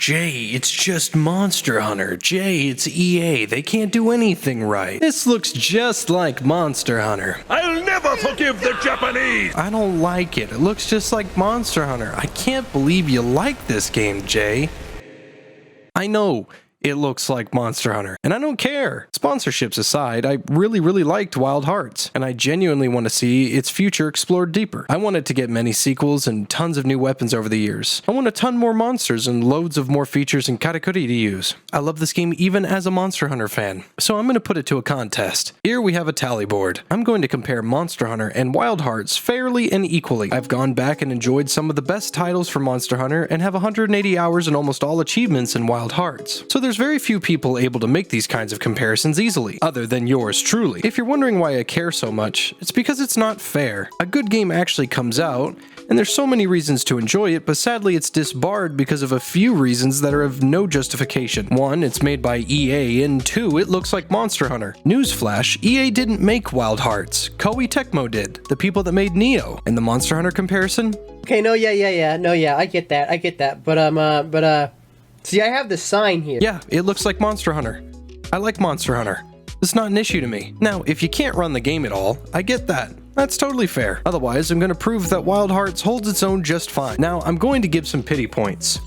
Jay, it's just Monster Hunter. Jay, it's EA. They can't do anything right. This looks just like Monster Hunter. I'll never forgive the Japanese! I don't like it. It looks just like Monster Hunter. I can't believe you like this game, Jay. I know. It looks like Monster Hunter, and I don't care. Sponsorships aside, I really liked Wild Hearts, and I genuinely want to see its future explored deeper. I want it to get many sequels and tons of new weapons over the years. I want a ton more monsters and loads of more features and karakuri to use. I love this game even as a Monster Hunter fan, so I'm going to put it to a contest. Here we have a tally board. I'm going to compare Monster Hunter and Wild Hearts fairly and equally. I've gone back and enjoyed some of the best titles from Monster Hunter and have 180 hours and almost all achievements in Wild Hearts. So there's very few people able to make these kinds of comparisons easily, other than yours truly. If you're wondering why I care so much, it's because it's not fair. A good game actually comes out, and there's so many reasons to enjoy it, but sadly it's disbarred because of a few reasons that are of no justification. One, it's made by EA, and two, it looks like Monster Hunter. Newsflash, EA didn't make Wild Hearts. Koei Tecmo did, the people that made Nioh. And the Monster Hunter comparison? Okay, no, I get that, but see, I have the sign here. Yeah, it looks like Monster Hunter. I like Monster Hunter. It's not an issue to me. Now, if you can't run the game at all, I get that. That's totally fair. Otherwise, I'm going to prove that Wild Hearts holds its own just fine. Now, I'm going to give some pity points.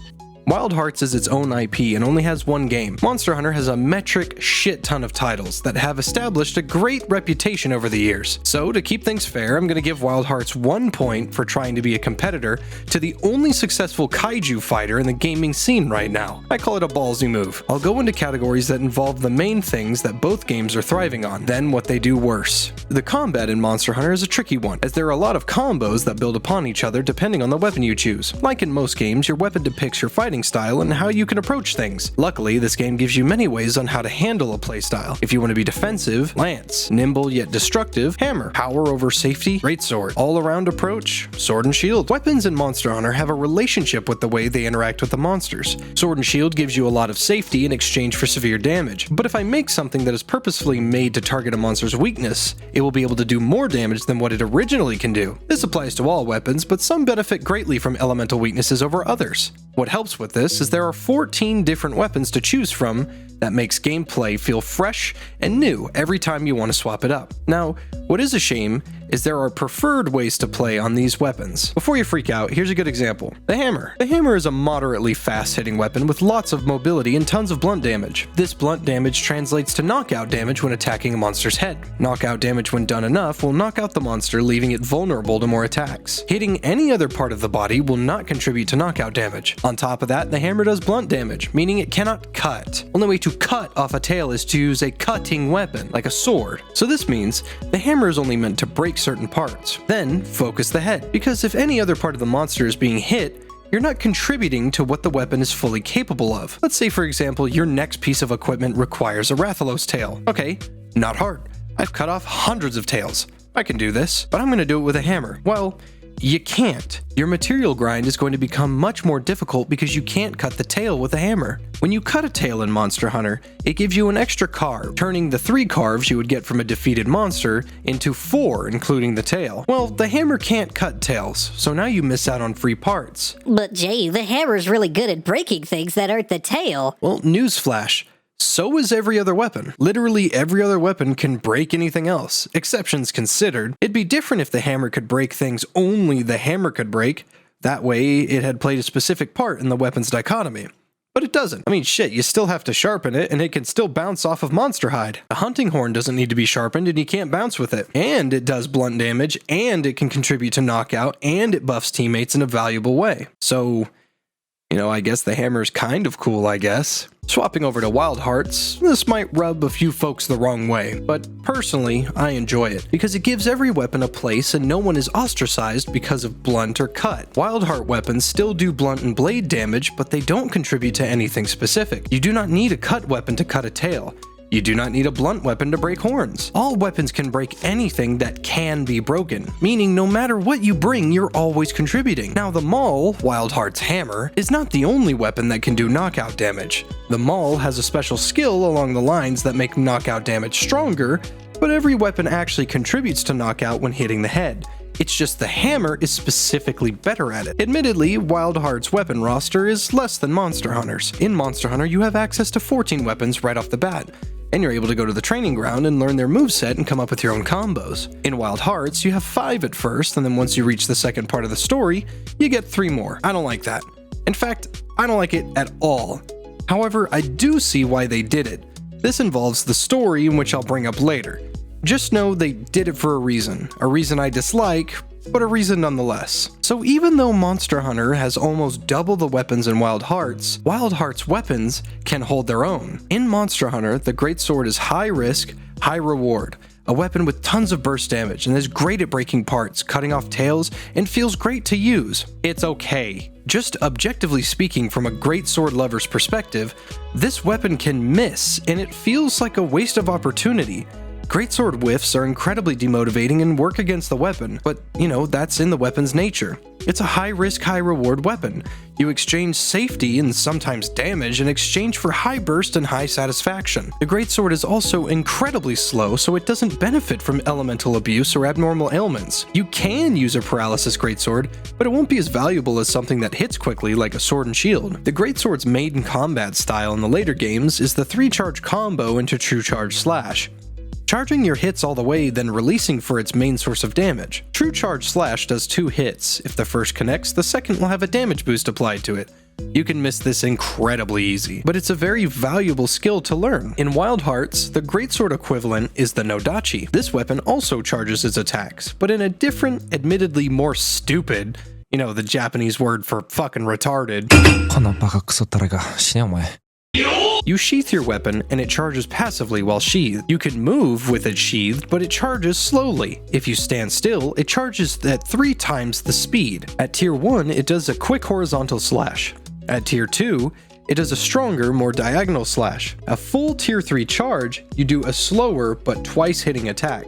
Wild Hearts is its own IP and only has one game. Monster Hunter has a metric shit ton of titles that have established a great reputation over the years. So, to keep things fair, I'm going to give Wild Hearts 1 point for trying to be a competitor to the only successful kaiju fighter in the gaming scene right now. I call it a ballsy move. I'll go into categories that involve the main things that both games are thriving on, then what they do worse. The combat in Monster Hunter is a tricky one, as there are a lot of combos that build upon each other depending on the weapon you choose. Like in most games, your weapon depicts your fighting style and how you can approach things. Luckily, this game gives you many ways on how to handle a playstyle. If you want to be defensive, lance. Nimble yet destructive, hammer. Power over safety, greatsword. All-around approach, sword and shield. Weapons in Monster Hunter have a relationship with the way they interact with the monsters. Sword and shield gives you a lot of safety in exchange for severe damage. But if I make something that is purposefully made to target a monster's weakness, it will be able to do more damage than what it originally can do. This applies to all weapons, but some benefit greatly from elemental weaknesses over others. What helps with this is there are 14 different weapons to choose from that makes gameplay feel fresh and new every time you want to swap it up. Now, what is a shame is there are preferred ways to play on these weapons. Before you freak out, here's a good example. The hammer. The hammer is a moderately fast-hitting weapon with lots of mobility and tons of blunt damage. This blunt damage translates to knockout damage when attacking a monster's head. Knockout damage when done enough will knock out the monster, leaving it vulnerable to more attacks. Hitting any other part of the body will not contribute to knockout damage. On top of that, the hammer does blunt damage, meaning it cannot cut. Only way to cut off a tail is to use a cutting weapon, like a sword. So this means the hammer is only meant to break certain parts. Then, focus the head, because if any other part of the monster is being hit, you're not contributing to what the weapon is fully capable of. Let's say, for example, your next piece of equipment requires a Rathalos tail. Okay, not hard. I've cut off hundreds of tails. I can do this, but I'm going to do it with a hammer. Well, you can't. Your material grind is going to become much more difficult because you can't cut the tail with a hammer. When you cut a tail in Monster Hunter, it gives you an extra carve, turning the 3 carves you would get from a defeated monster into 4, including the tail. Well, the hammer can't cut tails, so now you miss out on free parts. But Jay, the hammer's really good at breaking things that aren't the tail. Well, newsflash. So is every other weapon. Literally every other weapon can break anything else, exceptions considered. It'd be different if the hammer could break things only the hammer could break. That way, it had played a specific part in the weapon's dichotomy. But it doesn't. I mean, shit, you still have to sharpen it, and it can still bounce off of monster hide. The hunting horn doesn't need to be sharpened, and you can't bounce with it. And it does blunt damage, and it can contribute to knockout, and it buffs teammates in a valuable way. So, I guess the hammer's kind of cool, I guess. Swapping over to Wild Hearts, this might rub a few folks the wrong way, but personally, I enjoy it, because it gives every weapon a place and no one is ostracized because of blunt or cut. Wild Heart weapons still do blunt and blade damage, but they don't contribute to anything specific. You do not need a cut weapon to cut a tail. You do not need a blunt weapon to break horns. All weapons can break anything that can be broken, meaning no matter what you bring, you're always contributing. Now the Maul, Wild Heart's hammer, is not the only weapon that can do knockout damage. The Maul has a special skill along the lines that make knockout damage stronger, but every weapon actually contributes to knockout when hitting the head. It's just the hammer is specifically better at it. Admittedly, Wild Heart's weapon roster is less than Monster Hunter's. In Monster Hunter, you have access to 14 weapons right off the bat, and you're able to go to the training ground and learn their moveset and come up with your own combos. In Wild Hearts, you have 5 at first, and then once you reach the second part of the story, you get 3 more. I don't like that. In fact, I don't like it at all. However, I do see why they did it. This involves the story, which I'll bring up later. Just know they did it for a reason I dislike, but a reason nonetheless. So even though Monster Hunter has almost double the weapons in Wild Hearts weapons can hold their own. In Monster Hunter, the Greatsword is high risk, high reward. A weapon with tons of burst damage and is great at breaking parts, cutting off tails, and feels great to use. It's okay. Just objectively speaking, from a greatsword lover's perspective, this weapon can miss, and it feels like a waste of opportunity. Greatsword whiffs are incredibly demotivating and work against the weapon, but that's in the weapon's nature. It's a high risk, high reward weapon. You exchange safety and sometimes damage in exchange for high burst and high satisfaction. The Greatsword is also incredibly slow, so it doesn't benefit from elemental abuse or abnormal ailments. You can use a paralysis Greatsword, but it won't be as valuable as something that hits quickly like a sword and shield. The Greatsword's main combat style in the later games is the 3-charge combo into True Charge Slash. Charging your hits all the way, then releasing for its main source of damage. True Charge Slash does 2 hits. If the first connects, the second will have a damage boost applied to it. You can miss this incredibly easy, but it's a very valuable skill to learn. In Wild Hearts, the Greatsword equivalent is the Nodachi. This weapon also charges its attacks, but in a different, admittedly more stupid, the Japanese word for fucking retarded. このバカクソったれが死ねお前 You sheath your weapon and it charges passively while sheathed. You can move with it sheathed, but it charges slowly. If you stand still, it charges at 3 times the speed. At tier 1, it does a quick horizontal slash. At tier 2, it does a stronger, more diagonal slash. A full tier 3 charge, you do a slower but twice hitting attack.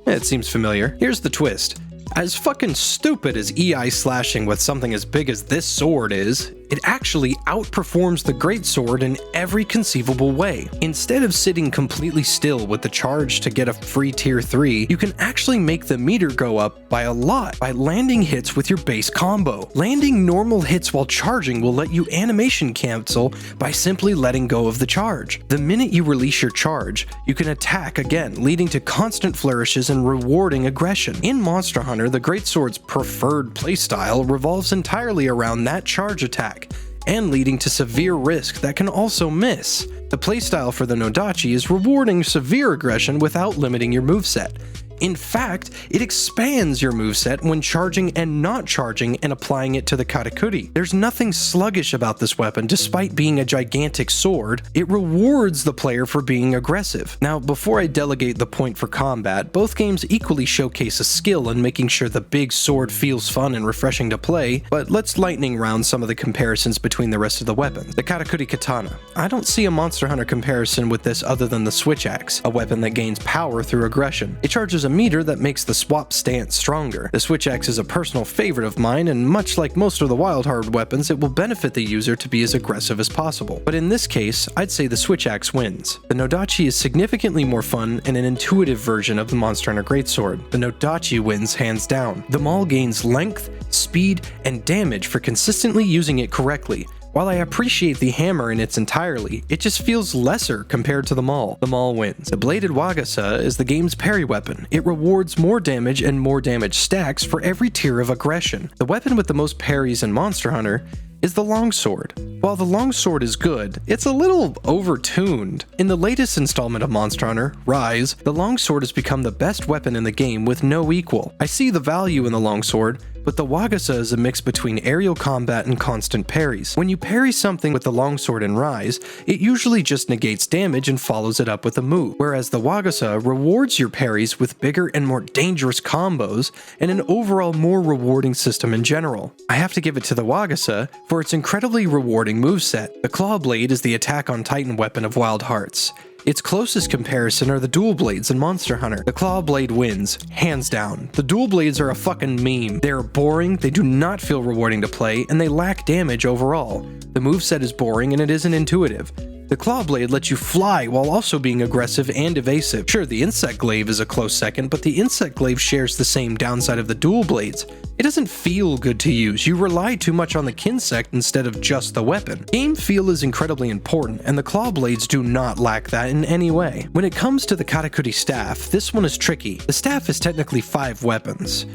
It seems familiar. Here's the twist. As fucking stupid as EI slashing with something as big as this sword is, it actually outperforms the Greatsword in every conceivable way. Instead of sitting completely still with the charge to get a free tier 3, you can actually make the meter go up by a lot by landing hits with your base combo. Landing normal hits while charging will let you animation cancel by simply letting go of the charge. The minute you release your charge, you can attack again, leading to constant flourishes and rewarding aggression. In Monster Hunter, the Greatsword's preferred playstyle revolves entirely around that charge attack, and leading to severe risk that can also miss. The playstyle for the Nodachi is rewarding severe aggression without limiting your moveset. In fact, it expands your moveset when charging and not charging and applying it to the Katakuri. There's nothing sluggish about this weapon despite being a gigantic sword. It rewards the player for being aggressive. Now, before I delegate the point for combat, both games equally showcase a skill in making sure the big sword feels fun and refreshing to play, but let's lightning round some of the comparisons between the rest of the weapons. The Katakuri Katana. I don't see a Monster Hunter comparison with this other than the Switch Axe, a weapon that gains power through aggression. It charges a meter that makes the swap stance stronger. The Switch Axe is a personal favorite of mine, and much like most of the Wild Heart weapons, it will benefit the user to be as aggressive as possible. But in this case, I'd say the Switch Axe wins. The Nodachi is significantly more fun and an intuitive version of the Monster Hunter Greatsword. The Nodachi wins hands down. The Maul gains length, speed, and damage for consistently using it correctly. While I appreciate the hammer in its entirety, it just feels lesser compared to the Maul. The Maul wins. The Bladed Wagasa is the game's parry weapon. It rewards more damage and more damage stacks for every tier of aggression. The weapon with the most parries in Monster Hunter is the Longsword. While the Longsword is good, it's a little overtuned. In the latest installment of Monster Hunter, Rise, the Longsword has become the best weapon in the game with no equal. I see the value in the Longsword, but the Wagasa is a mix between aerial combat and constant parries. When you parry something with the Longsword in Rise, it usually just negates damage and follows it up with a move, whereas the Wagasa rewards your parries with bigger and more dangerous combos and an overall more rewarding system in general. I have to give it to the Wagasa for its incredibly rewarding moveset. The Claw Blade is the Attack on Titan weapon of Wild Hearts. Its closest comparison are the dual blades in Monster Hunter. The Claw Blade wins, hands down. The dual blades are a fucking meme. They are boring, they do not feel rewarding to play, and they lack damage overall. The moveset is boring and it isn't intuitive. The Claw Blade lets you fly while also being aggressive and evasive. Sure, the Insect Glaive is a close second, but the Insect Glaive shares the same downside of the dual blades. It doesn't feel good to use. You rely too much on the Kinsect instead of just the weapon. Game feel is incredibly important, and the Claw Blades do not lack that in any way. When it comes to the Katakuri Staff, this one is tricky. The staff is technically 5 weapons.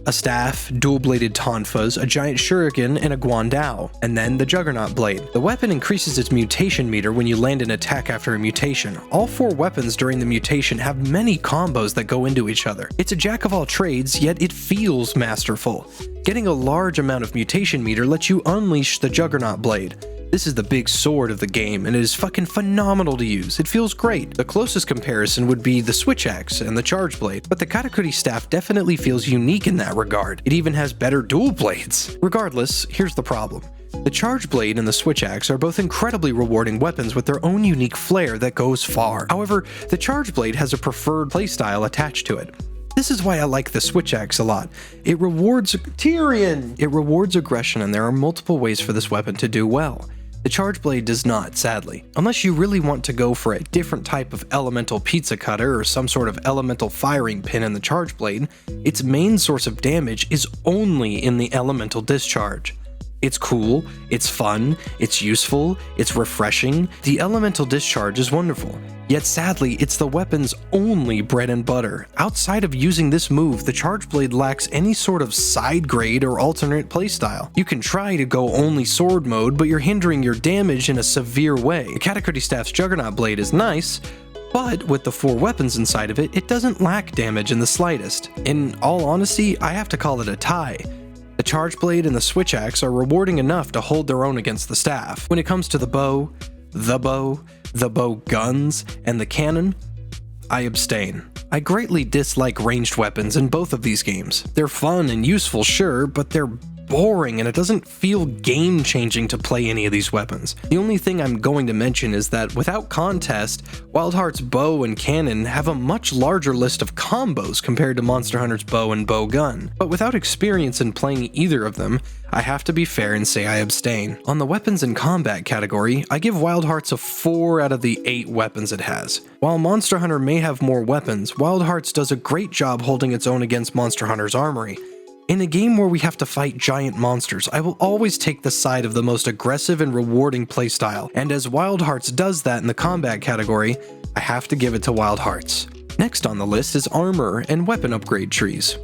A staff, dual-bladed tonfas, a giant shuriken, and a guandao, and then the Juggernaut Blade. The weapon increases its mutation meter when you land an attack after a mutation. All 4 weapons during the mutation have many combos that go into each other. It's a jack of all trades, yet it feels masterful. Getting a large amount of mutation meter lets you unleash the Juggernaut Blade. This is the big sword of the game, and it is fucking phenomenal to use. It feels great. The closest comparison would be the Switch Axe and the Charge Blade, but the Katakuri Staff definitely feels unique in that regard. It even has better dual blades. Regardless, here's the problem. The Charge Blade and the Switch Axe are both incredibly rewarding weapons with their own unique flair that goes far. However, the Charge Blade has a preferred playstyle attached to it. This is why I like the Switch Axe a lot. It rewards Tyrion! It rewards aggression, and there are multiple ways for this weapon to do well. The Charge Blade does not, sadly. Unless you really want to go for a different type of elemental pizza cutter or some sort of elemental firing pin in the Charge Blade, its main source of damage is only in the elemental discharge. It's cool, it's fun, it's useful, it's refreshing. The elemental discharge is wonderful. Yet sadly, it's the weapon's only bread and butter. Outside of using this move, the Charge Blade lacks any sort of side grade or alternate playstyle. You can try to go only sword mode, but you're hindering your damage in a severe way. The Katakuri Staff's Juggernaut Blade is nice, but with the 4 weapons inside of it, it doesn't lack damage in the slightest. In all honesty, I have to call it a tie. The Charge Blade and the Switch Axe are rewarding enough to hold their own against the staff. When it comes to the bow guns, and the cannon, I abstain. I greatly dislike ranged weapons in both of these games. They're fun and useful, sure, but they're boring and it doesn't feel game-changing to play any of these weapons. The only thing I'm going to mention is that without contest, Wild Heart's bow and cannon have a much larger list of combos compared to Monster Hunter's bow and bow gun. But without experience in playing either of them, I have to be fair and say I abstain. On the weapons and combat category, I give Wild Hearts a 4 out of the 8 weapons it has. While Monster Hunter may have more weapons, Wild Hearts does a great job holding its own against Monster Hunter's armory. In a game where we have to fight giant monsters, I will always take the side of the most aggressive and rewarding playstyle, and as Wild Hearts does that in the combat category, I have to give it to Wild Hearts. Next on the list is armor and weapon upgrade trees.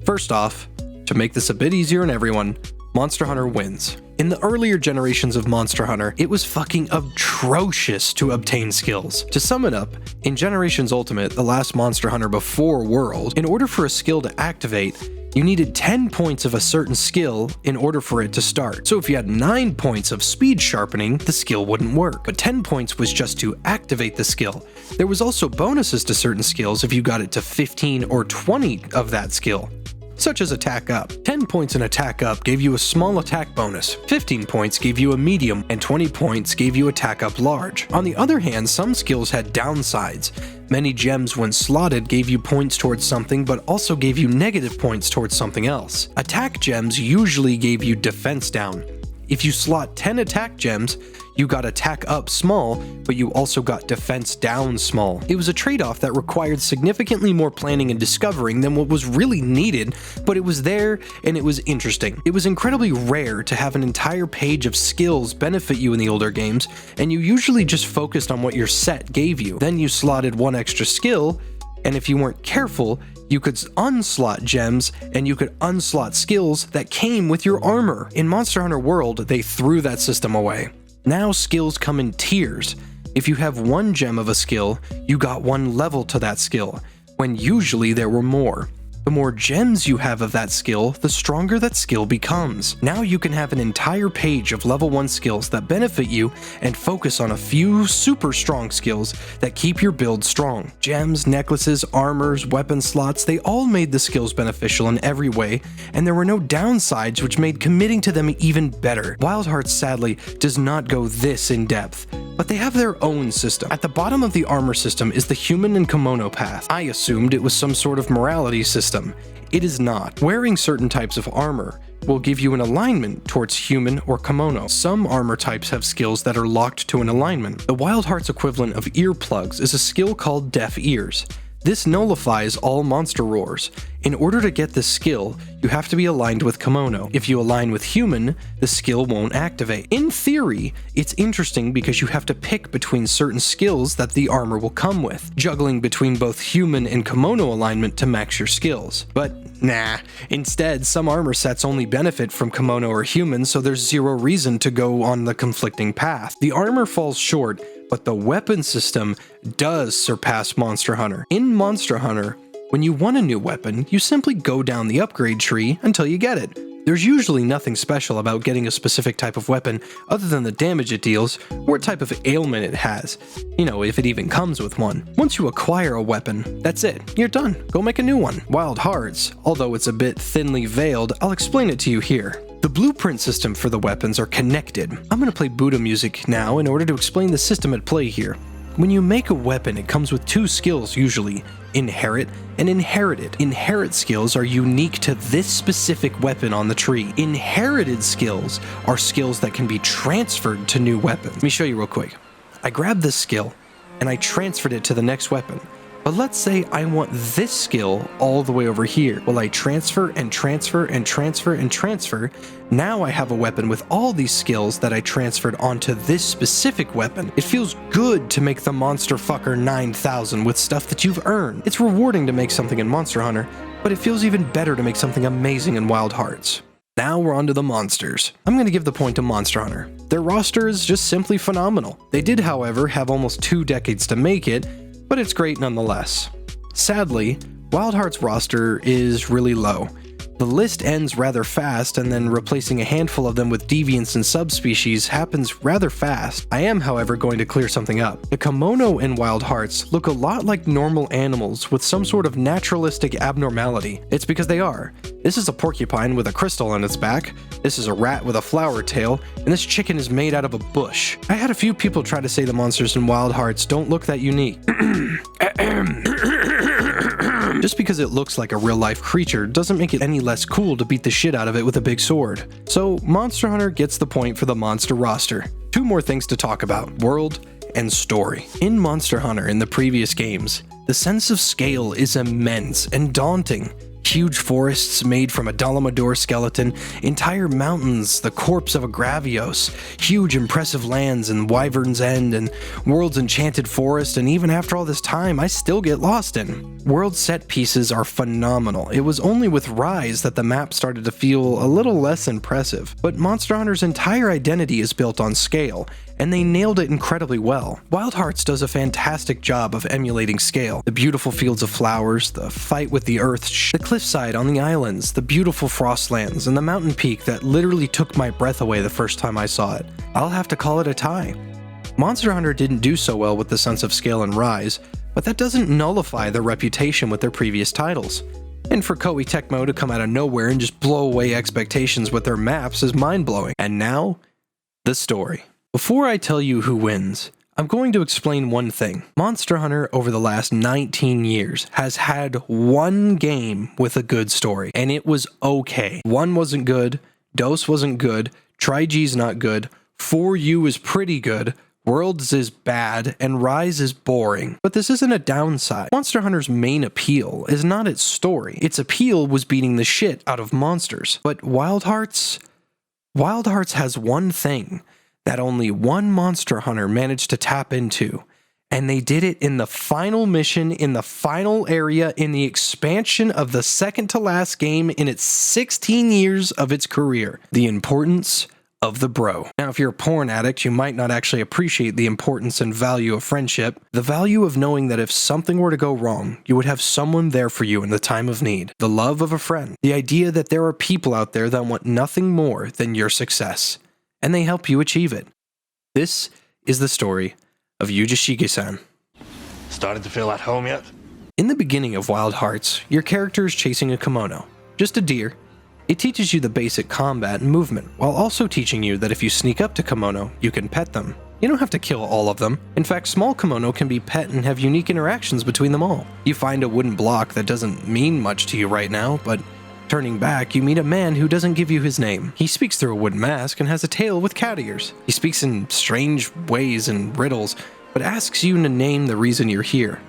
First off, to make this a bit easier on everyone, Monster Hunter wins. In the earlier generations of Monster Hunter, it was fucking atrocious to obtain skills. To sum it up, in Generations Ultimate, the last Monster Hunter before World, in order for a skill to activate, you needed 10 points of a certain skill in order for it to start. So if you had 9 points of speed sharpening, the skill wouldn't work. But 10 points was just to activate the skill. There was also bonuses to certain skills if you got it to 15 or 20 of that skill, such as Attack Up. 10 points in Attack Up gave you a small attack bonus, 15 points gave you a medium, and 20 points gave you Attack Up Large. On the other hand, some skills had downsides. Many gems when slotted gave you points towards something, but also gave you negative points towards something else. Attack gems usually gave you defense down. If you slot 10 attack gems, you got attack up small, but you also got defense down small. It was a trade-off that required significantly more planning and discovering than what was really needed, but it was there and it was interesting. It was incredibly rare to have an entire page of skills benefit you in the older games, and you usually just focused on what your set gave you. Then you slotted one extra skill, and if you weren't careful, you could unslot gems and you could unslot skills that came with your armor. In Monster Hunter World, they threw that system away. Now skills come in tiers. If you have 1 gem of a skill, you got 1 level to that skill, when usually there were more. The more gems you have of that skill, the stronger that skill becomes. Now you can have an entire page of level 1 skills that benefit you and focus on a few super strong skills that keep your build strong. Gems, necklaces, armors, weapon slots, they all made the skills beneficial in every way, and there were no downsides which made committing to them even better. Wild Hearts sadly does not go this in depth, but they have their own system. At the bottom of the armor system is the human and kimono path. I assumed it was some sort of morality system. it is not. Wearing certain types of armor will give you an alignment towards human or kimono. Some armor types have skills that are locked to an alignment. The Wild Hearts equivalent of earplugs is a skill called Deaf Ears. This nullifies all monster roars. In order to get this skill, you have to be aligned with kimono. If you align with human, the skill won't activate. In theory, it's interesting because you have to pick between certain skills that the armor will come with, juggling between both human and kimono alignment to max your skills. But nah, instead, some armor sets only benefit from kimono or human, so there's zero reason to go on the conflicting path. The armor falls short, but the weapon system does surpass Monster Hunter. In Monster Hunter, when you want a new weapon, you simply go down the upgrade tree until you get it. There's usually nothing special about getting a specific type of weapon other than the damage it deals or what type of ailment it has. You know, if it even comes with one. Once you acquire a weapon, that's it. You're done. Go make a new one. Wild Hearts, although it's a bit thinly veiled, I'll explain it to you here. The blueprint system for the weapons are connected. I'm going to play Buddha music now in order to explain the system at play here. When you make a weapon, it comes with two skills usually, inherit and inherited. Inherit skills are unique to this specific weapon on the tree. Inherited skills are skills that can be transferred to new weapons. Let me show you real quick. I grabbed this skill and I transferred it to the next weapon. But let's say I want this skill all the way over here. Well, I transfer and transfer and transfer and transfer. Now I have a weapon with all these skills that I transferred onto this specific weapon. It feels good to make the Monster Fucker 9000 with stuff that you've earned. It's rewarding to make something in Monster Hunter, but it feels even better to make something amazing in Wild Hearts. Now we're on to the monsters. I'm going to give the point to Monster Hunter. Their roster is just simply phenomenal. They did, however, have almost 2 decades to make it, but it's great nonetheless. Sadly, Wild Hearts' roster is really low. The list ends rather fast, and then replacing a handful of them with deviants and subspecies happens rather fast. I am, however, going to clear something up. The kimono in Wild Hearts look a lot like normal animals with some sort of naturalistic abnormality. It's because they are. This is a porcupine with a crystal on its back, this is a rat with a flower tail, and this chicken is made out of a bush. I had a few people try to say the monsters in Wild Hearts don't look that unique. Just because it looks like a real-life creature doesn't make it any less cool to beat the shit out of it with a big sword. So Monster Hunter gets the point for the monster roster. 2 more things to talk about: world and story. In Monster Hunter in the previous games, the sense of scale is immense and daunting. Huge forests made from a Dolomador skeleton, entire mountains, the corpse of a Gravios, huge impressive lands in Wyvern's End and World's Enchanted Forest, and even after all this time, I still get lost in. World set pieces are phenomenal. It was only with Rise that the map started to feel a little less impressive, but Monster Hunter's entire identity is built on scale, and they nailed it incredibly well. Wild Hearts does a fantastic job of emulating scale. The beautiful fields of flowers, the fight with the earth, the cliffside on the islands, the beautiful frostlands, and the mountain peak that literally took my breath away the first time I saw it. I'll have to call it a tie. Monster Hunter didn't do so well with the sense of scale in Rise, but that doesn't nullify their reputation with their previous titles. And for Koei Tecmo to come out of nowhere and just blow away expectations with their maps is mind-blowing. And now, the story. Before I tell you who wins, I'm going to explain one thing. Monster Hunter over the last 19 years has had one game with a good story, and it was okay. 1 wasn't good, Dos wasn't good, Tri-G's not good, 4U is pretty good, Worlds is bad, and Rise is boring. But this isn't a downside. Monster Hunter's main appeal is not its story. Its appeal was beating the shit out of monsters. But Wild Hearts has one thing that only one Monster Hunter managed to tap into, and they did it in the final mission, in the final area, in the expansion of the second to last game in its 16 years of its career: the importance of the bro. Now, if you're a porn addict, you might not actually appreciate the importance and value of friendship, the value of knowing that if something were to go wrong, you would have someone there for you in the time of need, the love of a friend, the idea that there are people out there that want nothing more than your success, and they help you achieve it. This is the story of Yuji Shige-san. Starting to feel at home yet? In the beginning of Wild Hearts, your character is chasing a kimono, just a deer. It teaches you the basic combat and movement, while also teaching you that if you sneak up to kimono, you can pet them. You don't have to kill all of them. In fact, small kimono can be pet and have unique interactions between them all. You find a wooden block that doesn't mean much to you right now, but turning back, you meet a man who doesn't give you his name. He speaks through a wooden mask and has a tail with cat ears. He speaks in strange ways and riddles, but asks you to name the reason you're here.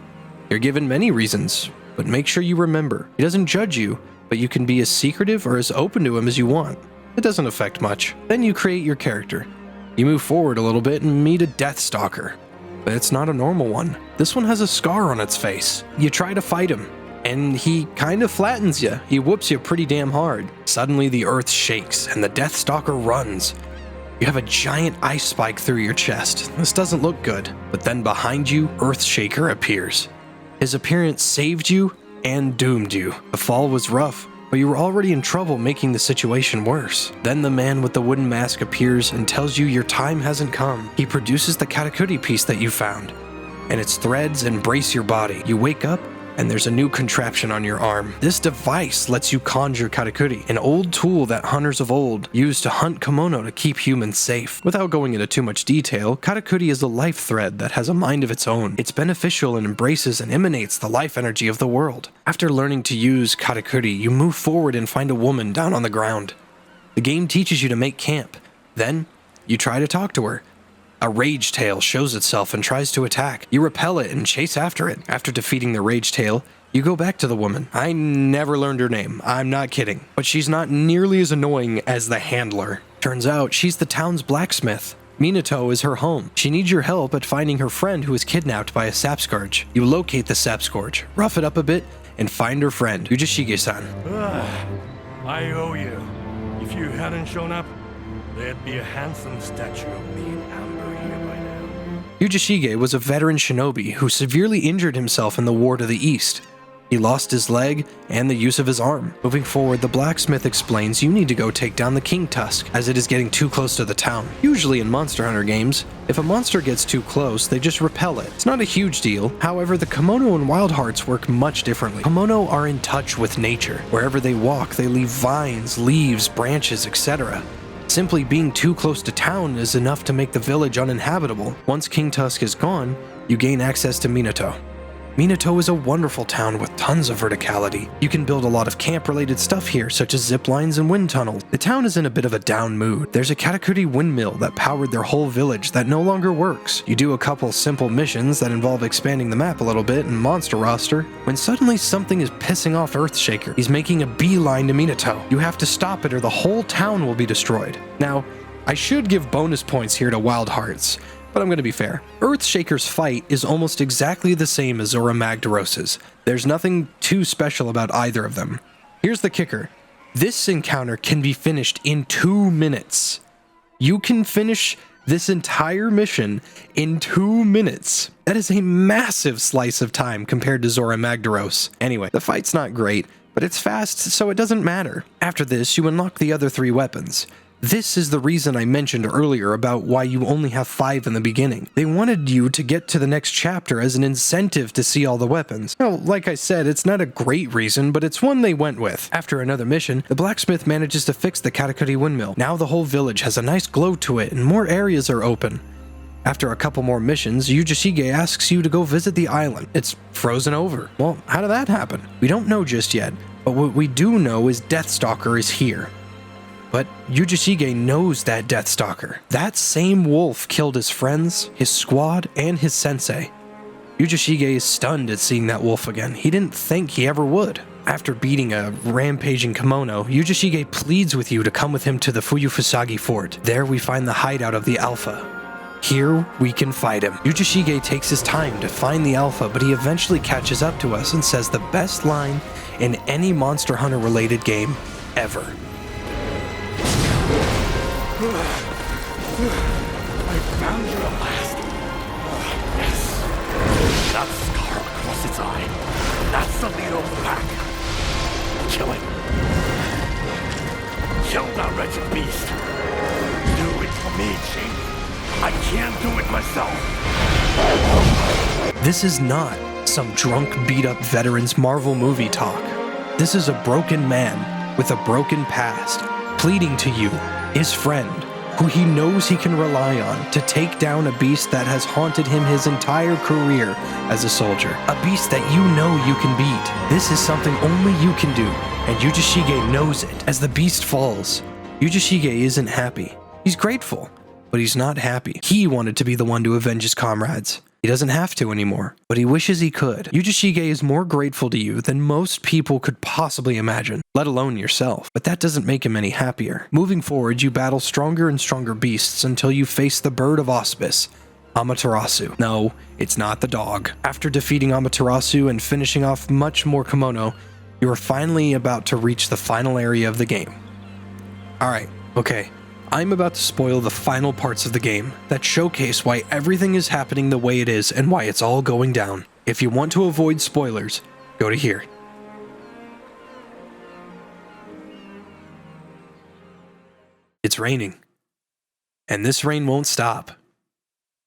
You're given many reasons, but make sure you remember. He doesn't judge you, but you can be as secretive or as open to him as you want. It doesn't affect much. Then you create your character. You move forward a little bit and meet a Deathstalker. But it's not a normal one. This one has a scar on its face. You try to fight him, and he kind of flattens you. He whoops you pretty damn hard. Suddenly the earth shakes and the Deathstalker runs. You have a giant ice spike through your chest. This doesn't look good. But then behind you, Earthshaker appears. His appearance saved you and doomed you. The fall was rough, but you were already in trouble, making the situation worse. Then the man with the wooden mask appears and tells you your time hasn't come. He produces the Katakuri piece that you found, and its threads embrace your body. You wake up, and there's a new contraption on your arm. This device lets you conjure Katakuri, an old tool that hunters of old used to hunt kimono to keep humans safe. Without going into too much detail, Katakuri is a life thread that has a mind of its own. It's beneficial and embraces and emanates the life energy of the world. After learning to use Katakuri, you move forward and find a woman down on the ground. The game teaches you to make camp. Then, you try to talk to her. A rage tail shows itself and tries to attack. You repel it and chase after it. After defeating the rage tail, you go back to the woman. I never learned her name, I'm not kidding. But she's not nearly as annoying as the handler. Turns out she's the town's blacksmith. Minato is her home. She needs your help at finding her friend who was kidnapped by a Sapscourge. You locate the Sapscourge, rough it up a bit, and find her friend, Yujishige-san. I owe you. If you hadn't shown up, there'd be a handsome statue of me in amber here by now. Yujishige was a veteran shinobi who severely injured himself in the war to the east. He lost his leg and the use of his arm. Moving forward, the blacksmith explains you need to go take down the King Tusk, as it is getting too close to the town. Usually in Monster Hunter games, if a monster gets too close, they just repel it. It's not a huge deal. However, the kimono and wild hearts work much differently. Kimono are in touch with nature. Wherever they walk, they leave vines, leaves, branches, etc. Simply being too close to town is enough to make the village uninhabitable. Once King Tusk is gone, you gain access to Minato. Minato is a wonderful town with tons of verticality. You can build a lot of camp-related stuff here, such as zip lines and wind tunnels. The town is in a bit of a down mood. There's a Katakuri windmill that powered their whole village that no longer works. You do a couple simple missions that involve expanding the map a little bit and monster roster, when suddenly something is pissing off Earthshaker. He's making a beeline to Minato. You have to stop it or the whole town will be destroyed. Now, I should give bonus points here to Wild Hearts, but I'm going to be fair. Earthshaker's fight is almost exactly the same as Zora Magdaros's. There's nothing too special about either of them. Here's the kicker. This encounter can be finished in 2 minutes. You can finish this entire mission in 2 minutes. That is a massive slice of time compared to Zora Magdaros. Anyway, the fight's not great, but it's fast, so it doesn't matter. After this, you unlock the other 3 weapons. This is the reason I mentioned earlier about why you only have 5 in the beginning. They wanted you to get to the next chapter as an incentive to see all the weapons. Now, like I said, it's not a great reason, but it's one they went with. After another mission, the blacksmith manages to fix the Katakuri windmill. Now the whole village has a nice glow to it and more areas are open. After a couple more missions, Yujishige asks you to go visit the island. It's frozen over. Well, how did that happen? We don't know just yet, but what we do know is Deathstalker is here. But Yujishige knows that Deathstalker. That same wolf killed his friends, his squad, and his sensei. Yujishige is stunned at seeing that wolf again. He didn't think he ever would. After beating a rampaging kimono, Yujishige pleads with you to come with him to the Fuyufusagi fort. There we find the hideout of the Alpha. Here we can fight him. Yujishige takes his time to find the Alpha, but he eventually catches up to us and says the best line in any Monster Hunter related game ever. I found you at last. Yes. That scar across its eye. That's the leader of the pack. Kill him. Kill that wretched beast. Do it for me, Chief. I can't do it myself. This is not some drunk, beat-up veteran's Marvel movie talk. This is a broken man with a broken past, pleading to you, his friend, who he knows he can rely on to take down a beast that has haunted him his entire career as a soldier. A beast that you know you can beat. This is something only you can do, and Yujishige knows it. As the beast falls, Yujishige isn't happy. He's grateful, but he's not happy. He wanted to be the one to avenge his comrades. He doesn't have to anymore, but he wishes he could. Yujishige is more grateful to you than most people could possibly imagine, let alone yourself. But that doesn't make him any happier. Moving forward, you battle stronger and stronger beasts until you face the Bird of Auspice, Amaterasu. No, it's not the dog. After defeating Amaterasu and finishing off much more kimono, you are finally about to reach the final area of the game. Alright, okay. I'm about to spoil the final parts of the game that showcase why everything is happening the way it is and why it's all going down. If you want to avoid spoilers, go to here. It's raining. And this rain won't stop.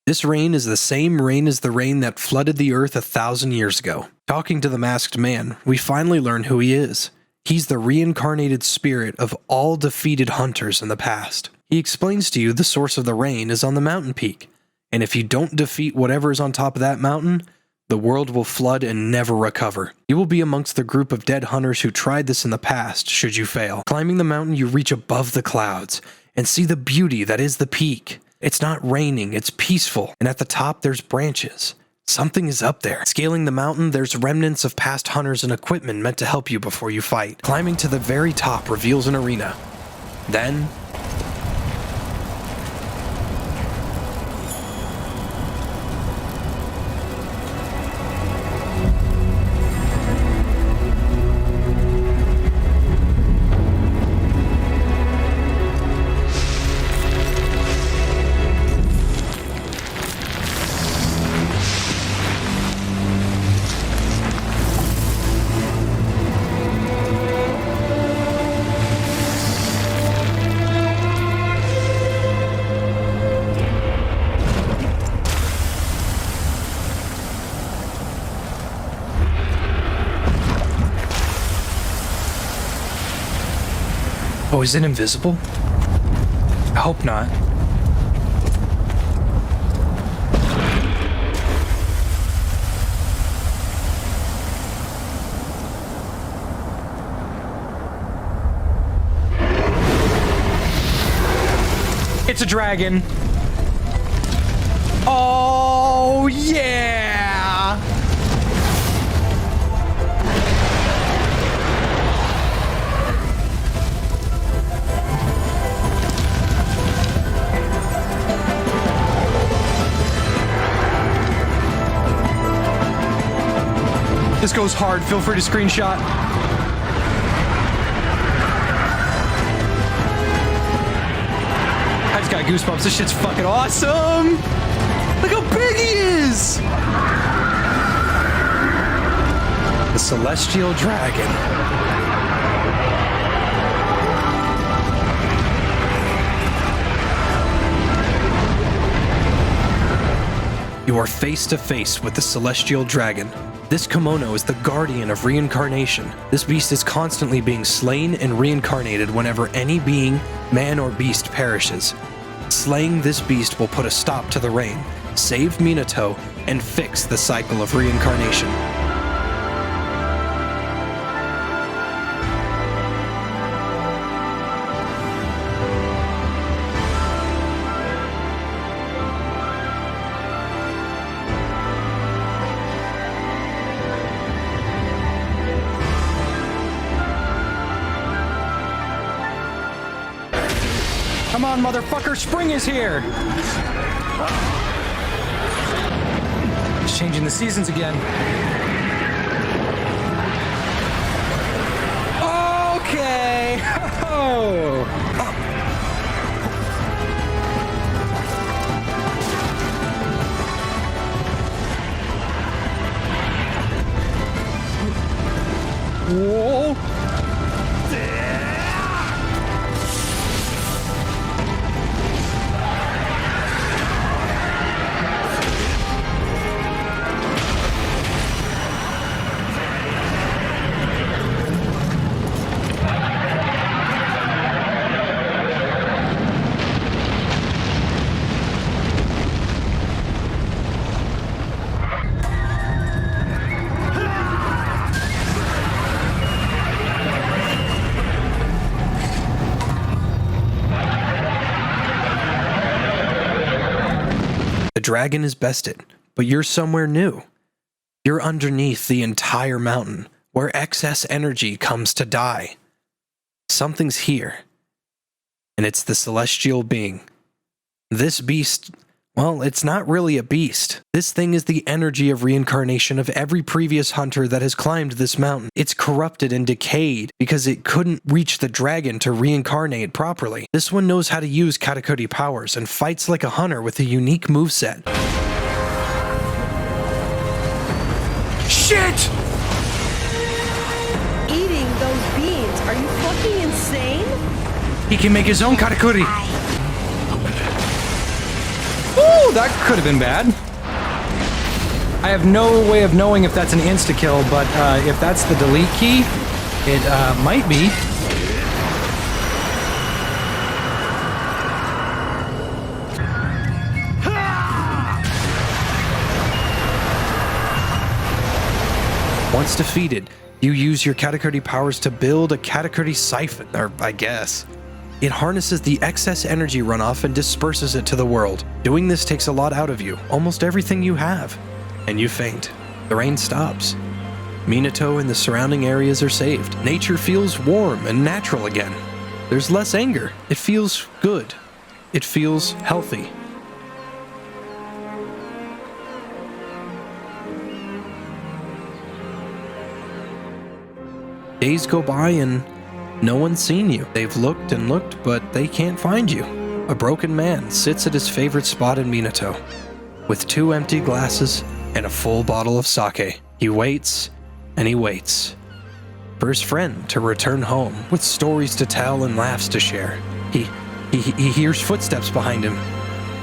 This rain is the same rain as the rain that flooded the earth 1,000 years ago. Talking to the masked man, we finally learn who he is. He's the reincarnated spirit of all defeated hunters in the past. He explains to you the source of the rain is on the mountain peak, and if you don't defeat whatever is on top of that mountain, the world will flood and never recover. You will be amongst the group of dead hunters who tried this in the past, should you fail. Climbing the mountain, you reach above the clouds and see the beauty that is the peak. It's not raining, it's peaceful, and at the top there's branches. Something is up there. Scaling the mountain, there's remnants of past hunters and equipment meant to help you before you fight. Climbing to the very top reveals an arena. Then, oh, is it invisible? I hope not. It's a dragon. Oh, yeah! This goes hard. Feel free to screenshot. I just got goosebumps. This shit's fucking awesome. Look how big he is. The Celestial Dragon. You are face to face with the Celestial Dragon. This kimono is the guardian of reincarnation. This beast is constantly being slain and reincarnated whenever any being, man or beast, perishes. Slaying this beast will put a stop to the rain, save Minato, and fix the cycle of reincarnation. Come on, motherfucker, spring is here! It's changing the seasons again. Okay! Oh. Whoa! dragon is bested, but you're somewhere new. You're underneath the entire mountain, where excess energy comes to die. Something's here, and it's the celestial being. This beast, well, it's not really a beast. This thing is the energy of reincarnation of every previous hunter that has climbed this mountain. It's corrupted and decayed because it couldn't reach the dragon to reincarnate properly. This one knows how to use Katakuri powers and fights like a hunter with a unique moveset. Shit! Eating those beans. Are you fucking insane? He can make his own Katakuri! Ooh, that could have been bad. I have no way of knowing if that's an insta-kill, but if that's the delete key, it might be. Once defeated, you use your Katakuri powers to build a Katakuri siphon, or I guess. It harnesses the excess energy runoff and disperses it to the world. Doing this takes a lot out of you, almost everything you have, and you faint. The rain stops. Minato and the surrounding areas are saved. Nature feels warm and natural again. There's less anger. It feels good. It feels healthy. Days go by and no one's seen you. They've looked and looked, but they can't find you. A broken man sits at his favorite spot in Minato, with 2 empty glasses and a full bottle of sake. He waits, and he waits, for his friend to return home with stories to tell and laughs to share. He hears footsteps behind him.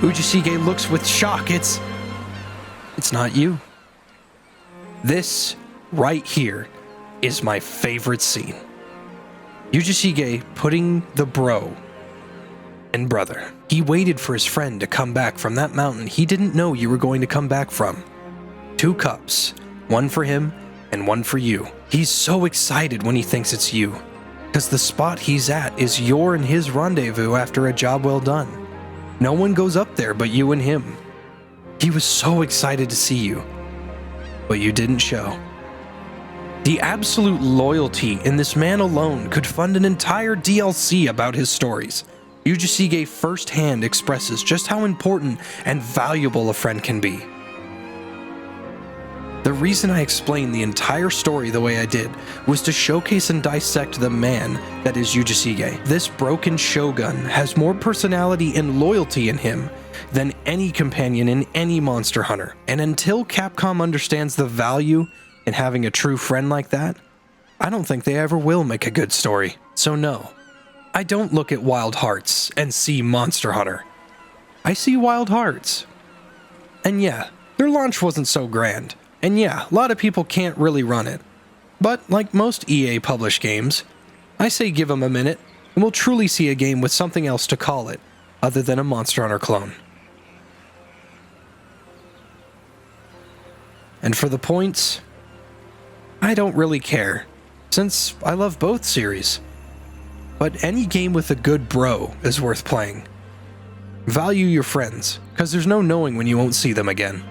Ujishige looks with shock. It's not you. This, right here, is my favorite scene. Ujishige putting the bro and brother. He waited for his friend to come back from that mountain he didn't know you were going to come back from. 2 cups, one for him and one for you. He's so excited when he thinks it's you, because the spot he's at is your and his rendezvous after a job well done. No one goes up there but you and him. He was so excited to see you, but you didn't show. The absolute loyalty in this man alone could fund an entire DLC about his stories. Ujishige firsthand expresses just how important and valuable a friend can be. The reason I explained the entire story the way I did was to showcase and dissect the man that is Ujishige. This broken shogun has more personality and loyalty in him than any companion in any Monster Hunter. And until Capcom understands the value in having a true friend like that, I don't think they ever will make a good story. So no, I don't look at Wild Hearts and see Monster Hunter. I see Wild Hearts. And yeah, their launch wasn't so grand. And yeah, a lot of people can't really run it. But like most EA published games, I say give them a minute, and we'll truly see a game with something else to call it, other than a Monster Hunter clone. And for the points, I don't really care, since I love both series. But any game with a good bro is worth playing. Value your friends, because there's no knowing when you won't see them again.